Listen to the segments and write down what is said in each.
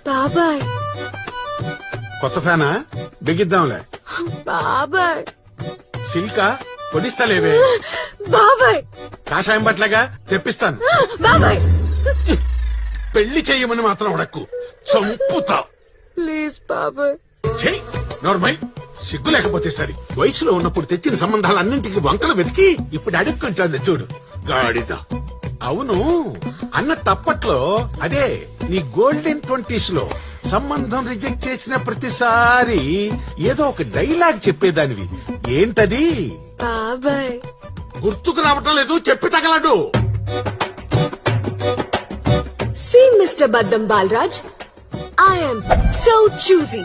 బాబాయ్ కొత్త ఫ్యానా బిగిద్దాంలే. బాబాయ్ సిల్కా పొడిస్తలేవే. బాబాయ్ కాషాయం బట్లగా తెప్పిస్తాను. బాబాయ్ పెళ్లి చెయ్యమని మాత్రం అడక్కు, చంపుతా. ప్లీజ్ బాబాయ్. చెయ్ నోర్మై. సిగ్గు లేకపోతే సరి. వయసులో ఉన్నప్పుడు తెచ్చిన సంబంధాలన్నింటికి వంకలు వెతికి ఇప్పుడు అడుక్కుంటాను చూడు గాడిద. అవును అన్న తప్పట్లో అదే నీ గోల్డెన్ 20s లో సంబంధం రిజెక్ట్ చేసిన ప్రతిసారి ఏదో ఒక డైలాగ్ చెప్పేదానివి. ఏంటది? బాబాయ్ గుర్తుకు రావటం లేదు, చెప్పి తగలడు. See mister Baddam Balraj, I'm so choosy.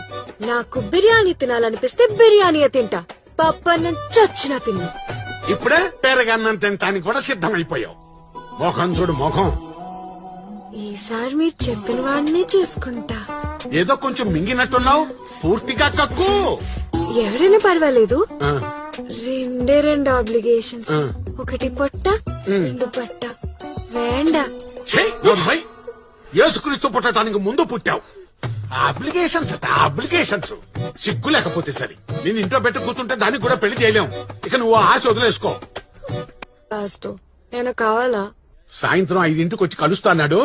నాకు బిర్యానీ తినాలనిపిస్తే బిర్యానీ తింటా, పప్పన్నం చచ్చినా తిన్నా. ఇప్పుడే పెరగన్నం తినటానికి కూడా సిద్ధమైపోయావు. మొఖం చూడు మొఖం. ఈసారి మీరు చెప్పిన వాడిని చేసుకుంటా. ఏదో కొంచెం మింగినట్టున్నావు, పూర్తిగా కక్కు. ఎవరైనా పర్వాలేదు, ఆ, 2 ఆబ్లిగేషన్స్. ఒకటి పొట్ట, 2 పట్ట. వేండా చెయ్ నోర్మై. యేసుక్రీస్తు పుట్టడానికి ముందు పుట్టావు. అప్లికేషన్స్ అట అప్లికేషన్స్. సిగ్గు లేకపోతే సరి. నేను ఇంట్లో పెట్టి కూర్చుంటే దానికి కూడా పెళ్లి చేయలేం. ఇక నువ్వు ఆశ వదిలేసుకో. కాస్తో నేను కావాలా? సాయంత్రం 5 వచ్చి కలుస్తాడు.